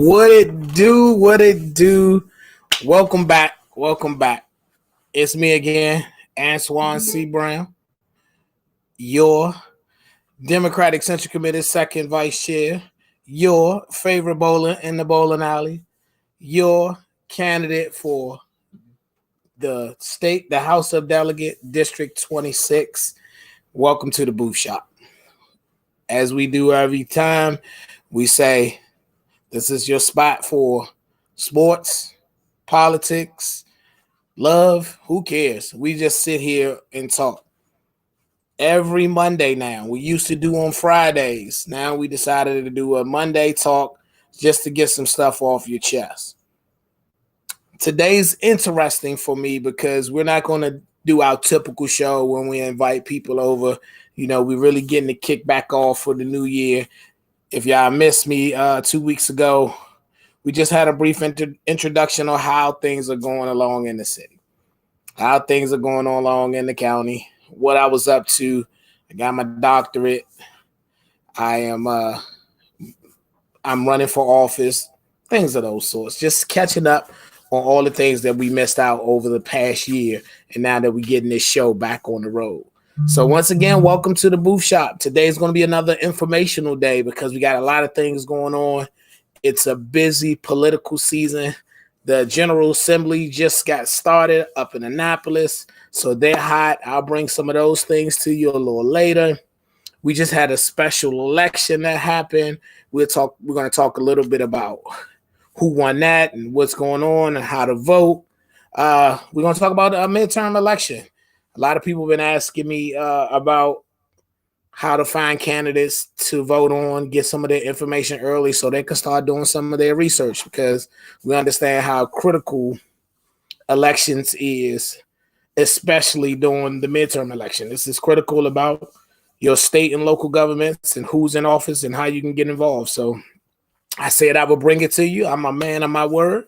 What it do? What it do? Welcome back. Welcome back. It's me again, Antwan C. Brown, your Democratic Central Committee second vice chair, your favorite bowler in the bowling alley, your candidate for the House of Delegate, District 26. Welcome to the booth shop. As we do every time, we say this is your spot for sports, politics, love. Who cares? We just sit here and talk. Every Monday now. We used to do on Fridays. Now we decided to do a Monday talk just to get some stuff off your chest. Today's interesting for me because we're not going to do our typical show when we invite people over. You know, we're really getting the kickback off for the new year. If y'all missed me 2 weeks ago, we just had a brief introduction on how things are going along in the city, how things are going along in the county, what I was up to. I got my doctorate. I'm running for office, things of those sorts. Just catching up on all the things that we missed out over the past year, and now that we're getting this show back on the road. So once again, welcome to the booth shop. Today's going to be another informational day because we got a lot of things going on. It's a busy political season. The General Assembly just got started up in Annapolis, so they're hot. I'll bring some of those things to you a little later. We just had a special election that happened. We're going to talk a little bit about who won that and what's going on and how to vote. We're going to talk about a midterm election. A lot of people have been asking me about how to find candidates to vote on, get some of their information early so they can start doing some of their research, because we understand how critical elections is, especially during the midterm election. This is critical about your state and local governments and who's in office and how you can get involved. So I said I would bring it to you. I'm a man of my word.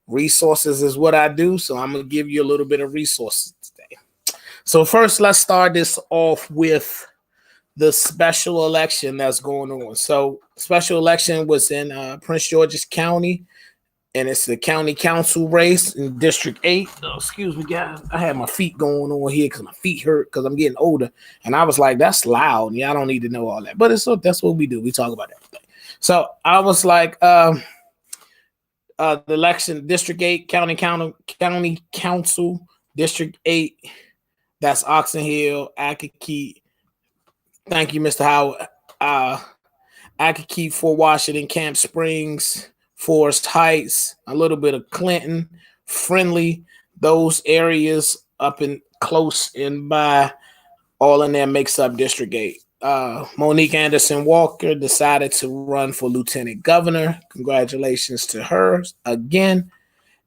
Resources is what I do, so I'm going to give you a little bit of resources today. So first, let's start this off with the special election that's going on. So special election was in Prince George's County, and it's the county council race in District 8. Oh, excuse me, guys. I had my feet going on here because my feet hurt because I'm getting older. And I was like, that's loud. Yeah, I don't need to know all that. But that's what we do. We talk about everything. So I was like, the election, District 8, County Council, District 8, that's Oxon Hill, Akakeet. Thank you, Mr. Howard. Akakeet, Fort Washington, Camp Springs, Forest Heights, a little bit of Clinton, Friendly, those areas up and close and by, all in there makes up District 8. Monique Anderson Walker decided to run for lieutenant governor. Congratulations to her again.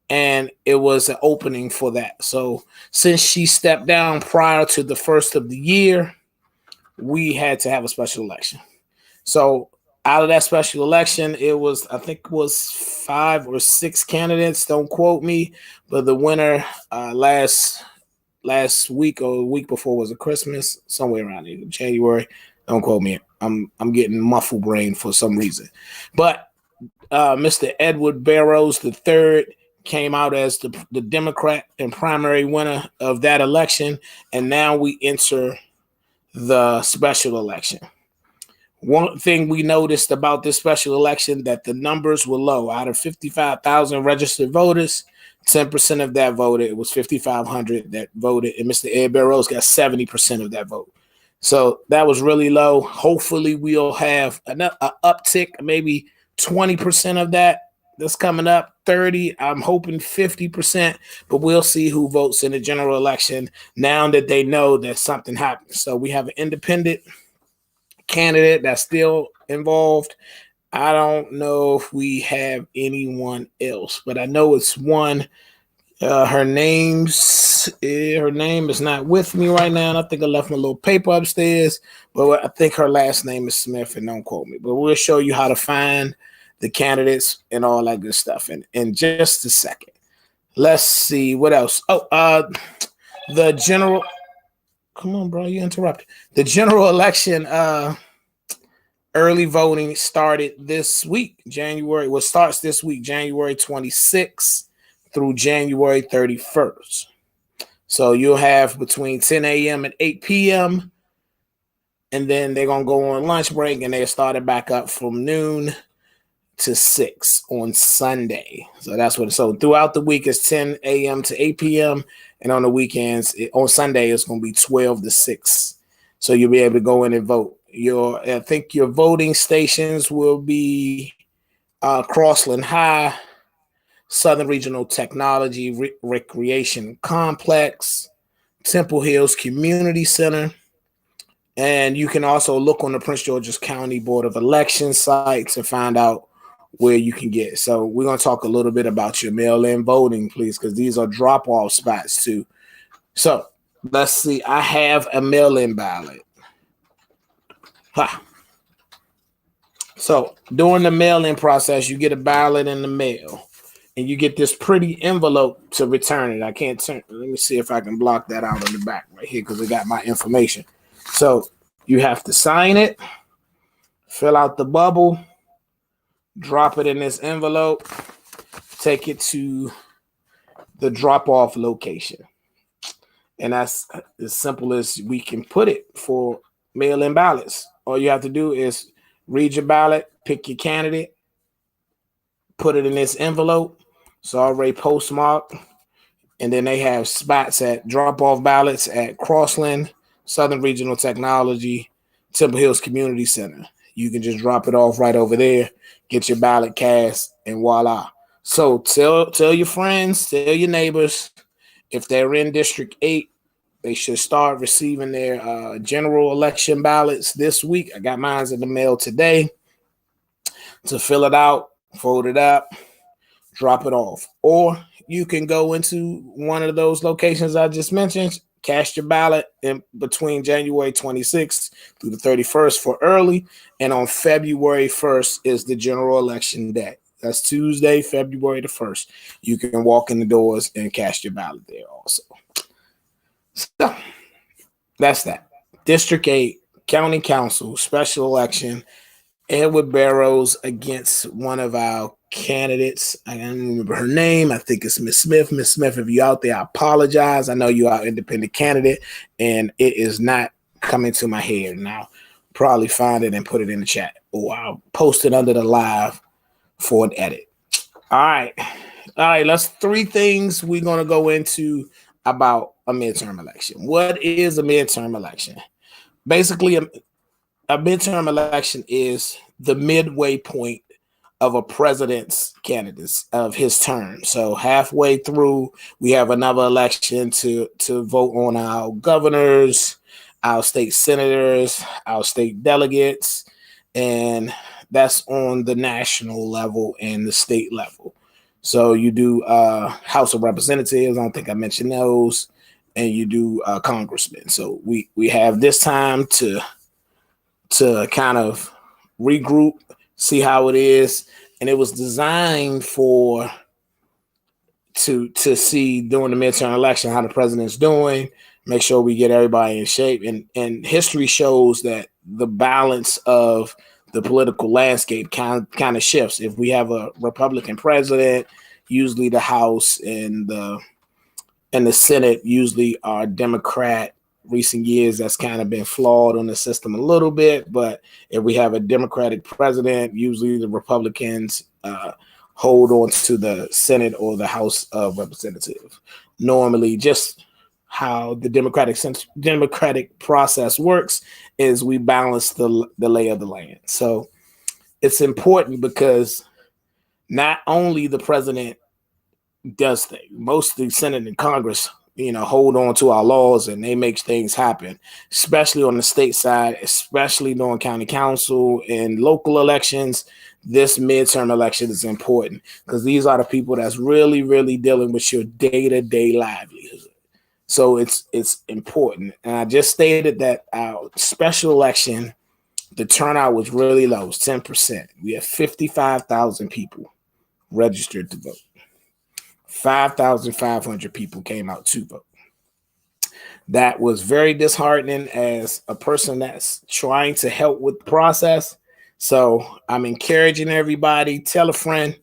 And it was an opening for that. So since she stepped down prior to the first of the year, we had to have a special election. So out of that special election, I think it was 5 or 6 candidates. Don't quote me, but the winner last week or the week before was a Christmas, somewhere around here, January. Don't quote me. I'm getting muffled brain for some reason. But Mr. Edward Barrows III came out as the Democrat and primary winner of that election, and now we enter the special election. One thing we noticed about this special election, that the numbers were low. Out of 55,000 registered voters, 10% of that voted. It was 5,500 that voted, and Mr. Ed Barrows got 70% of that vote. So that was really low. Hopefully we'll have an uptick, maybe 20% of that's coming up, 30. I'm hoping 50%, but we'll see who votes in the general election now that they know that something happened. So we have an independent candidate that's still involved. I don't know if we have anyone else, but I know it's one. Her name is not with me right now, and I think I left my little paper upstairs, but I think her last name is Smith, and don't quote me. But we'll show you how to find the candidates and all that good stuff in just a second. Let's see what else. The general. Come on, bro, you interrupted. The general election. Early voting started this week, starts this week, January 26th through January 31st. So you'll have between 10 a.m. and 8 p.m. And then they're going to go on lunch break, and they'll start it back up from noon to 6 on Sunday. So throughout the week it's 10 a.m. to 8 p.m. And on the weekends, on Sunday, it's going to be 12 to 6. So you'll be able to go in and vote. I think your voting stations will be Crossland High, Southern Regional Technology Recreation Complex, Temple Hills Community Center. And you can also look on the Prince George's County Board of Elections site to find out where you can get. So we're going to talk a little bit about your mail-in voting, please, because these are drop-off spots too. So let's see. I have a mail-in ballot. So during the mail-in process, you get a ballot in the mail, and you get this pretty envelope to return it. I can't turn. Let me see if I can block that out on the back right here because it got my information. So you have to sign it, fill out the bubble, drop it in this envelope, take it to the drop-off location. And that's as simple as we can put it for mail-in ballots. All you have to do is read your ballot, pick your candidate, put it in this envelope. It's already postmarked. And then they have spots at drop-off ballots at Crossland, Southern Regional Technology, Temple Hills Community Center. You can just drop it off right over there, get your ballot cast, and voila. So tell your friends, tell your neighbors, if they're in District 8, they should start receiving their general election ballots this week. I got mine in the mail today to fill it out, fold it up, drop it off. Or you can go into one of those locations I just mentioned, cast your ballot in between January 26th through the 31st for early, and on February 1st is the general election day. That's Tuesday, February the 1st. You can walk in the doors and cast your ballot there also. So that's that. District 8, County Council, special election. Edward Barrows against one of our candidates. I don't remember her name. I think it's Miss Smith. Miss Smith, if you're out there, I apologize. I know you are an independent candidate, and it is not coming to my head now. Probably find it and put it in the chat, or I'll post it under the live for an edit. All right. That's 3 things we're going to go into about a midterm election. What is a midterm election? Basically, a midterm election is the midway point of a president's candidates of his term. So halfway through, we have another election to vote on our governors, our state senators, our state delegates, and that's on the national level and the state level. So you do House of Representatives. I don't think I mentioned those. And you do congressmen. So we have this time to kind of regroup, see how it is. And it was designed to see during the midterm election how the president's doing, make sure we get everybody in shape. And history shows that the balance of the political landscape kind of shifts. If we have a Republican president, usually the House and the Senate usually are Democrat. Recent years, that's kind of been flawed on the system a little bit. But if we have a Democratic president, usually the Republicans hold on to the Senate or the House of Representatives. Normally, just how the democratic process works is we balance the lay of the land. So it's important because not only the president does things, most of the Senate and Congress, hold on to our laws and they make things happen, especially on the state side, especially during county council and local elections. This midterm election is important because these are the people that's really, really dealing with your day-to-day livelihood. So it's important. And I just stated that our special election, the turnout was really low, it was 10%. We have 55,000 people registered to vote. 5,500 people came out to vote. That was very disheartening as a person that's trying to help with the process. So I'm encouraging everybody, tell a friend,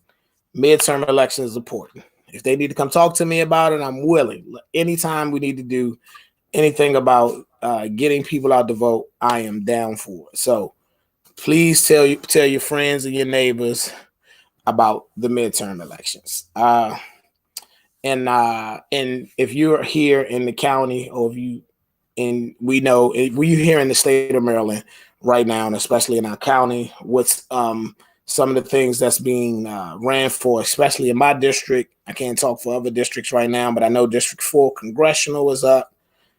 midterm election is important. If they need to come talk to me about it, I'm willing. Anytime we need to do anything about getting people out to vote, I am down for it. So please tell your friends and your neighbors about the midterm elections. And if you're here in the county, or if you and we know we here in the state of Maryland right now, and especially in our county, what's some of the things that's being ran for, especially in my district. I can't talk for other districts right now, but I know District 4 congressional is up.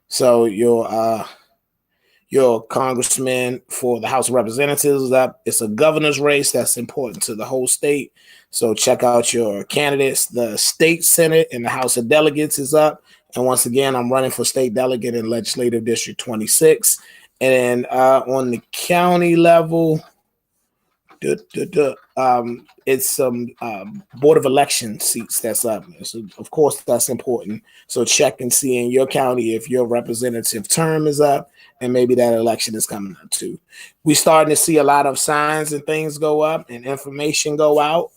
So your congressman for the House of Representatives is up. It's a governor's race that's important to the whole state. So check out your candidates. The state Senate and the House of Delegates is up. And once again, I'm running for state delegate in Legislative District 26. And on the county level, it's some board of election seats that's up. So of course, that's important. So check and see in your county if your representative term is up, and maybe that election is coming up too. We starting to see a lot of signs and things go up and information go out.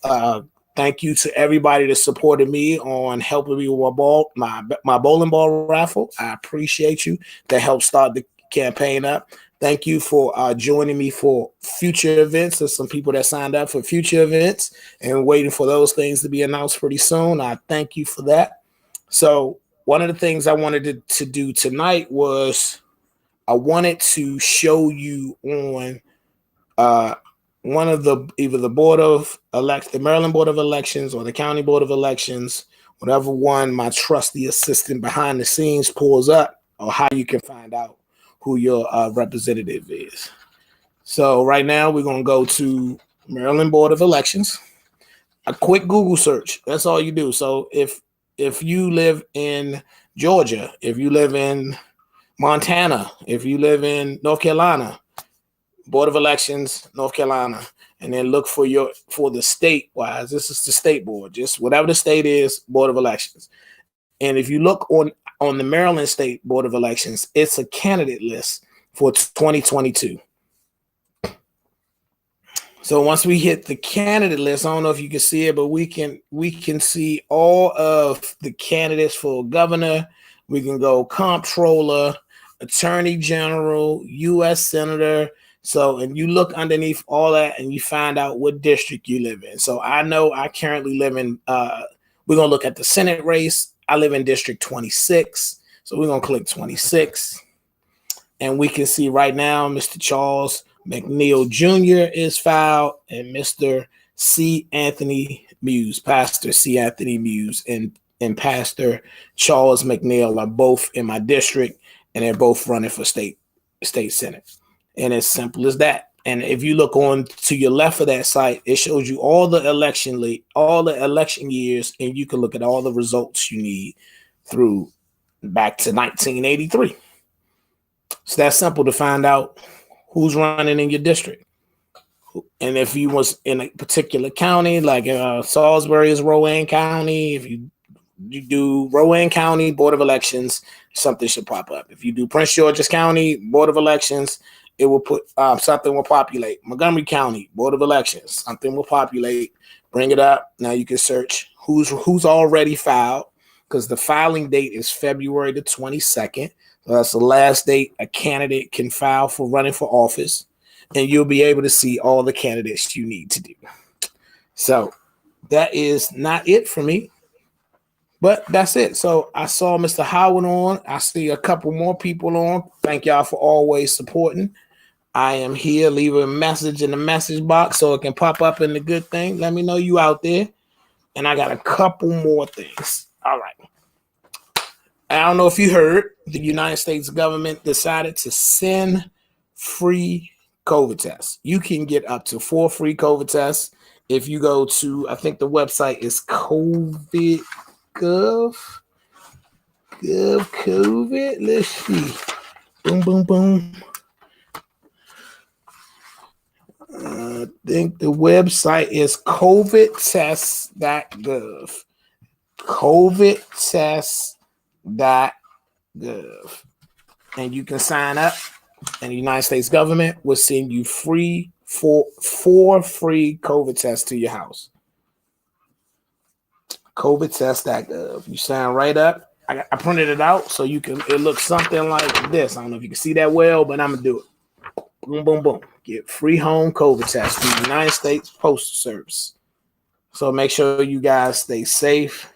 Thank you to everybody that supported me on helping me with my bowling ball raffle. I appreciate you. That helped start the campaign up. Thank you for joining me for future events. There's some people that signed up for future events and waiting for those things to be announced pretty soon. I thank you for that. So one of the things I wanted to do tonight was I wanted to show you on one of either the the Maryland Board of Elections or the County Board of Elections, whatever one my trusty assistant behind the scenes pulls up, or how you can find out who your representative is. So right now we're going to go to Maryland Board of Elections. A quick Google search. That's all you do. So if you live in Georgia, if you live in Montana, if you live in North Carolina, Board of Elections, North Carolina, and then look for the state wise. This is the state board, just whatever the state is, Board of Elections. And if you look on the Maryland State Board of Elections, it's a candidate list for 2022. So once we hit the candidate list, I don't know if you can see it, but we can see all of the candidates for governor. We can go comptroller, attorney general, U.S. senator. So, and you look underneath all that and you find out what district you live in. So I know I currently live in, we're going to look at the Senate race. I live in District 26. So we're going to click 26. And we can see right now, Mr. Charles McNeil Jr. is filed, and Mr. C. Anthony Muse, Pastor C. Anthony Muse, and Pastor Charles McNeil are both in my district, and they're both running for state Senate. And it's simple as that. And if you look on to your left of that site, it shows you all the election years, and you can look at all the results you need through back to 1983. So that's simple to find out who's running in your district. And if you was in a particular county, like Salisbury is Rowan County, if you do Rowan County Board of Elections, something should pop up. If you do Prince George's County Board of Elections, it will put something will populate. Montgomery County Board of Elections, something will populate. Bring it up. Now you can search who's already filed, because the filing date is February the 22nd. So that's the last date a candidate can file for running for office, and you'll be able to see all the candidates you need to do. So that is not it for me, but that's it. So I saw Mr. Howard on. I see a couple more people on. Thank y'all for always supporting. I am here. Leave a message in the message box so it can pop up in the good thing. Let me know you out there. And I got a couple more things. All right. I don't know if you heard, the United States government decided to send free COVID tests. You can get up to 4 free COVID tests if you go to, I think the website is COVID. Let's see. Boom, boom, boom. I think the website is covidtest.gov. covidtest.gov. And you can sign up, and the United States government will send you free four free COVID tests to your house. COVIDtest.gov. You sign right up. I printed it out so you can. It looks something like this. I don't know if you can see that well, but I'm gonna do it. Boom, boom, boom. Get free home COVID test from the United States Postal Service. So make sure you guys stay safe.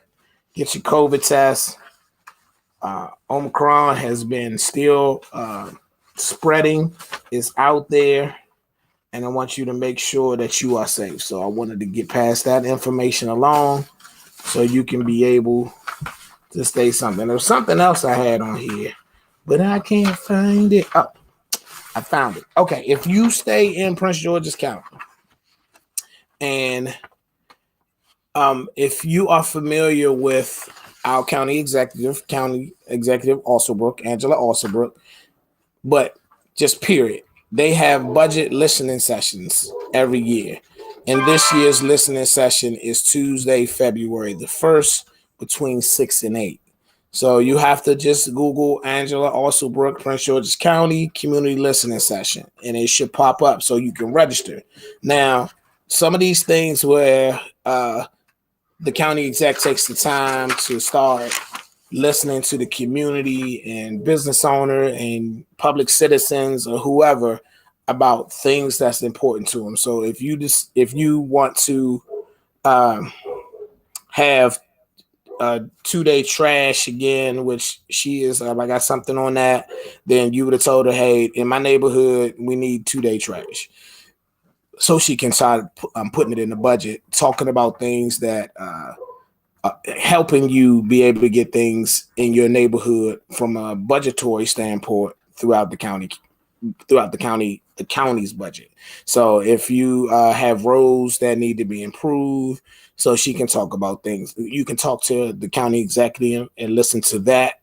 Get your COVID test. Omicron has been still spreading. It's out there. And I want you to make sure that you are safe. So I wanted to get past that information along so you can be able to stay something. There's something else I had on here, but I can't find it. Oh, I found it. Okay, if you stay in Prince George's County, and if you are familiar with our county executive, Alsobrook, Angela Alsobrook, but just period, they have budget listening sessions every year. And this year's listening session is Tuesday, February the 1st, between 6 and 8. So you have to just Google Angela Alsobrook, Prince George's County Community Listening Session, and it should pop up so you can register. Now, some of these things where the county exec takes the time to start listening to the community and business owner and public citizens or whoever about things that's important to them. So if you want to have a 2-day trash again, which she is, I got something on that, then you would have told her, hey, in my neighborhood, we need 2-day trash. So she can start putting it in the budget, talking about things that helping you be able to get things in your neighborhood from a budgetary standpoint throughout the county's budget. So if you have roads that need to be improved, so she can talk about things. You can talk to the county executive and listen to that.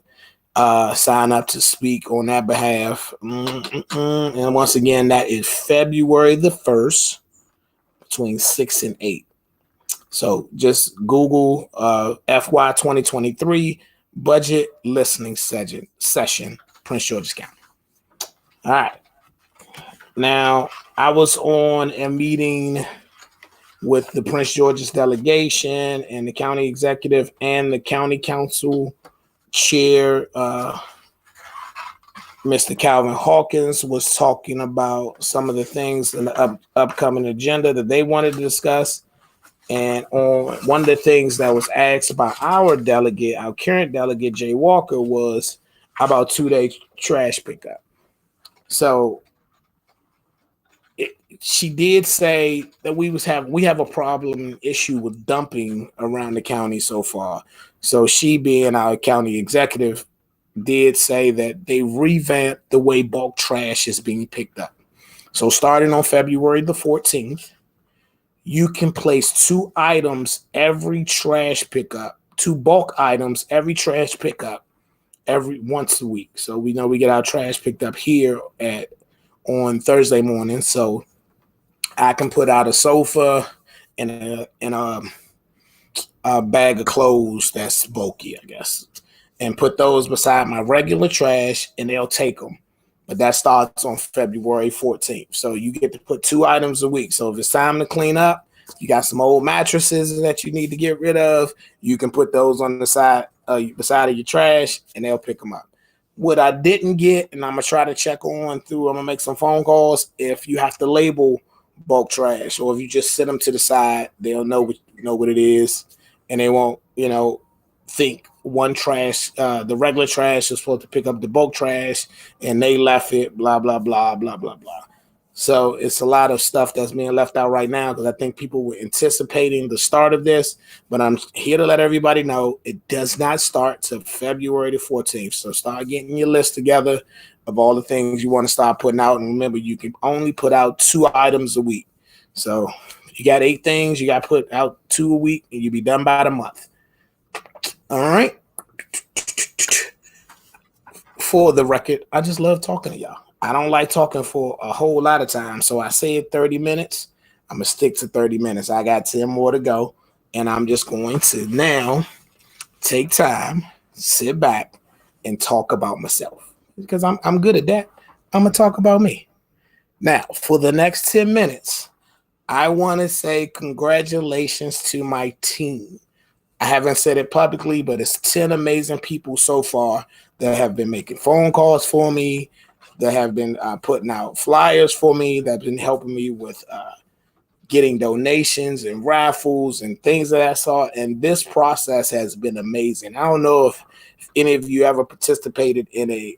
Sign up to speak on that behalf. And once again, that is February the 1st, between 6 and 8. So just Google FY 2023 budget listening session, Prince George's County. All right. Now, I was on a meeting with the Prince George's delegation and the county executive and the county council chair. Mr. Calvin Hawkins was talking about some of the things in the upcoming agenda that they wanted to discuss. And on one of the things that was asked about our current delegate, Jay Walker, was about 2-day trash pickup. So she did say that we have a problem issue with dumping around the county so far. So she, being our county executive, did say that they revamped the way bulk trash is being picked up. So starting on February the 14th, you can place 2 items every trash pickup, 2 bulk items every trash pickup every once a week. So we know we get our trash picked up here on Thursday morning. So I can put out a sofa and a bag of clothes that's bulky, I guess, and put those beside my regular trash, and they'll take them. But that starts on February 14th. So you get to put 2 items a week. So if it's time to clean up, you got some old mattresses that you need to get rid of, you can put those on the side beside of your trash, and they'll pick them up. What I didn't get, and I'm going to try to check on through, I'm going to make some phone calls, if you have to label bulk trash, or if you just sit them to the side, they'll know what it is, and they won't, think one trash, the regular trash is supposed to pick up the bulk trash, and they left it, blah, blah, blah, blah, blah, blah. So it's a lot of stuff that's being left out right now because I think people were anticipating the start of this, but I'm here to let everybody know it does not start till February the 14th. So start getting your list together of all the things you want to start putting out. And remember, you can only put out 2 items a week. So if you got 8 things, you got to put out 2 a week, and you'll be done by the month. All right. For the record, I just love talking to y'all. I don't like talking for a whole lot of time. So I said 30 minutes. I'm going to stick to 30 minutes. I got 10 more to go. And I'm just going to now take time, sit back, and talk about myself. Because I'm good at that. I'm going to talk about me. Now, for the next 10 minutes, I want to say congratulations to my team. I haven't said it publicly, but it's 10 amazing people so far that have been making phone calls for me, that have been putting out flyers for me, that have been helping me with getting donations and raffles and things of that sort. And this process has been amazing. I don't know if any of you ever participated in a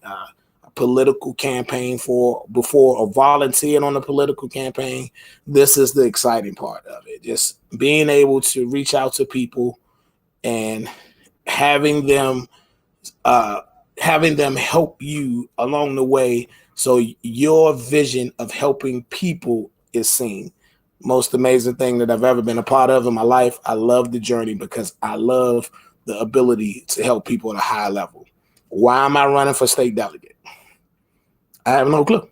political campaign for before or volunteered on a political campaign. This is the exciting part of it. Just being able to reach out to people and having them uh, having them help you along the way, so your vision of helping people is seen. Most amazing thing that I've ever been a part of in my life. I love the journey because I love the ability to help people at a high level. Why am I running for state delegate? I have no clue.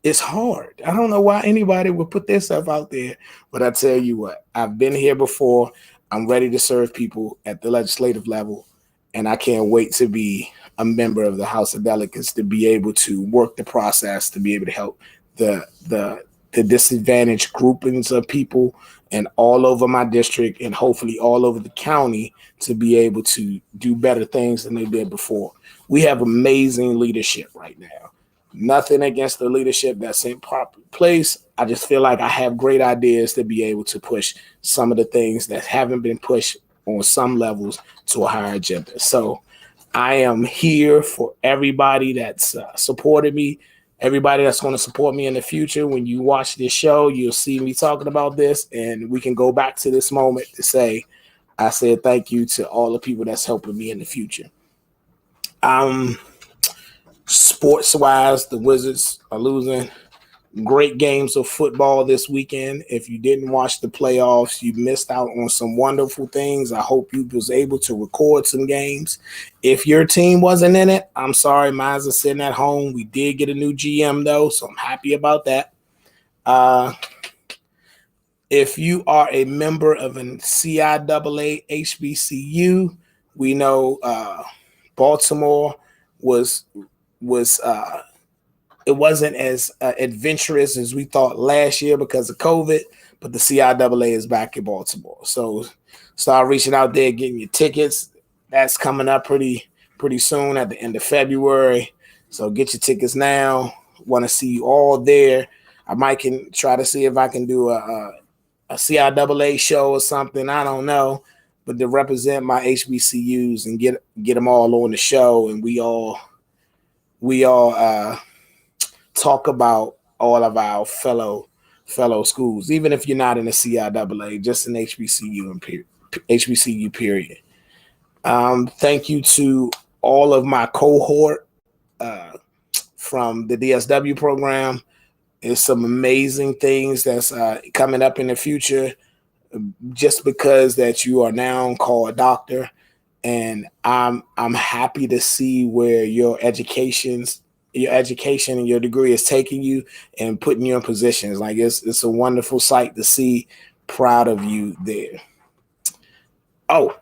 It's hard. I don't know why anybody would put their stuff out there, but I tell you what, I've been here before. I'm ready to serve people at the legislative level, and I can't wait to be a member of the House of Delegates, to be able to work the process, to be able to help the the the disadvantaged groupings of people and all over my district and hopefully all over the county, to be able to do better things than they did before. We have amazing leadership right now. Nothing against the leadership that's in proper place. I just feel like I have great ideas to be able to push some of the things that haven't been pushed on some levels to a higher agenda. So I am here for everybody that's supported me, everybody that's going to support me in the future. When you watch this show, you'll see me talking about this, and we can go back to this moment to say, I said thank you to all the people that's helping me in the future. Um, Sports wise, the Wizards are losing. Great games of football this weekend. If you didn't watch the playoffs, you missed out on some wonderful things. I hope you was able to record some games. If your team wasn't in it, I'm sorry, mine's are sitting at home. We did get a new GM though, so I'm happy about that. Uh, if you are a member of an CIAA HBCU, we know Baltimore was was it wasn't as adventurous as we thought last year because of COVID, but the CIAA is back in Baltimore. So start reaching out there, getting your tickets. That's coming up pretty soon at the end of February. So get your tickets now. Want to see you all there. I might can try to see if I can do a CIAA show or something. I don't know, but to represent my HBCUs and get them all on the show, and we all talk about all of our fellow schools, even if you're not in the CIAA, just an HBCU and HBCU period. Thank you to all of my cohort uh, from the DSW program. There's some amazing things that's coming up in the future. Just because that you are now called a doctor, and I'm happy to see where your education and your degree is taking you and putting you in positions. Like it's a wonderful sight to see. Proud of you there. Oh,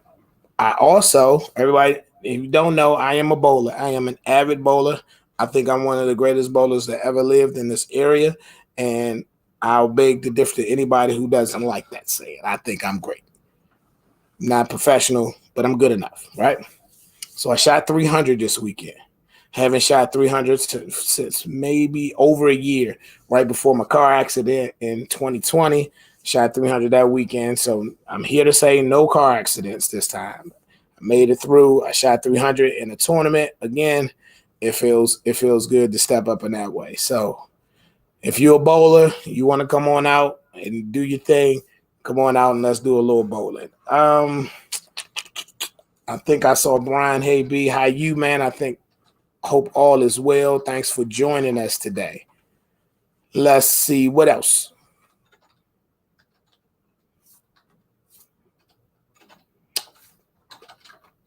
I also, everybody, if you don't know, I am a bowler. I am an avid bowler. I think I'm one of the greatest bowlers that ever lived in this area, and I'll beg to differ to anybody who doesn't like that saying. I think I'm great. Not professional, but I'm good enough, right? So I shot 300 this weekend. Haven't shot 300 since maybe over a year, right before my car accident in 2020. Shot 300 that weekend. So I'm here to say no car accidents this time. I made it through. I shot 300 in a tournament. Again, it feels good to step up in that way. So if you're a bowler, you want to come on out and do your thing, come on out and let's do a little bowling. I think I saw Brian. Hey B, how you, man? Hope all is well. Thanks for joining us today. Let's see what else.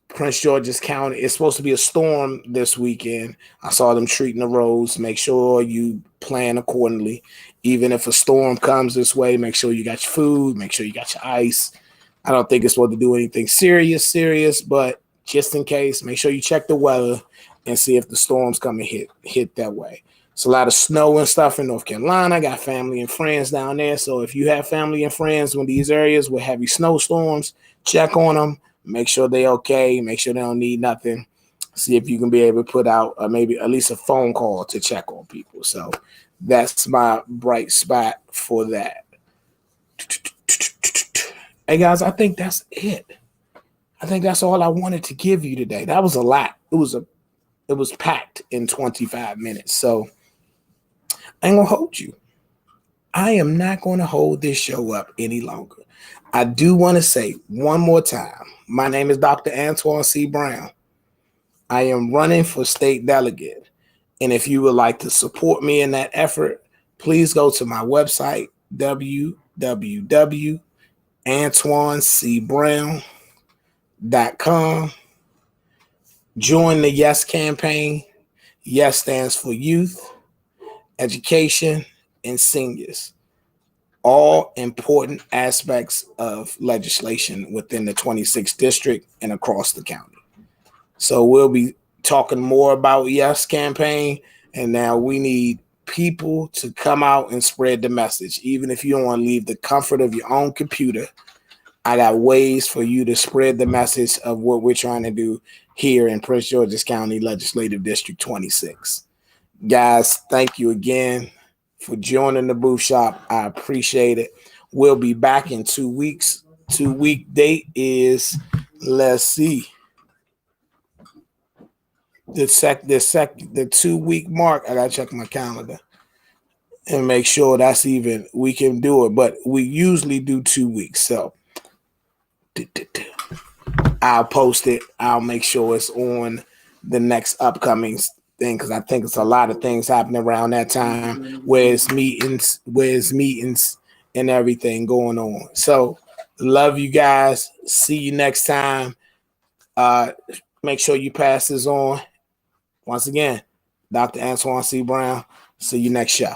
Prince George's County. It's supposed to be a storm this weekend. I saw them treating the roads. Make sure you plan accordingly. Even if a storm comes this way, make sure you got your food. Make sure you got your ice. I don't think it's supposed to do anything serious, but just in case, make sure you check the weather and see if the storm's coming hit that way. It's a lot of snow and stuff in North Carolina. I got family and friends down there. So if you have family and friends in these areas with heavy snowstorms, check on them. Make sure they're okay. Make sure they don't need nothing. See if you can be able to put out maybe at least a phone call to check on people. So that's my bright spot for that. Hey guys, I think that's it. I think that's all I wanted to give you today. That was a lot. It was packed in 25 minutes. So I ain't gonna hold you. I am not gonna hold this show up any longer. I do want to say one more time. My name is Dr. Antwan C. Brown. I am running for state delegate. And if you would like to support me in that effort, please go to my website, www.antwancbrown.com. Join the Yes campaign. Yes stands for youth, education, and seniors. All important aspects of legislation within the 26th district and across the county. So we'll be talking more about Yes campaign. And now we need people to come out and spread the message. Even if you don't want to leave the comfort of your own computer, I got ways for you to spread the message of what we're trying to do here in Prince George's County Legislative District 26. Guys, thank you again for joining the booth shop. I appreciate it. We'll be back in 2 weeks. 2-week date is, let's see, the 2-week mark. I gotta check my calendar and make sure that's even we can do it. But we usually do 2 weeks. So I'll post it. I'll make sure it's on the next upcoming thing because I think it's a lot of things happening around that time. Where's meetings and everything going on. So love you guys. See you next time. Make sure you pass this on. Once again, Dr. Antwan C. Brown. See you next show.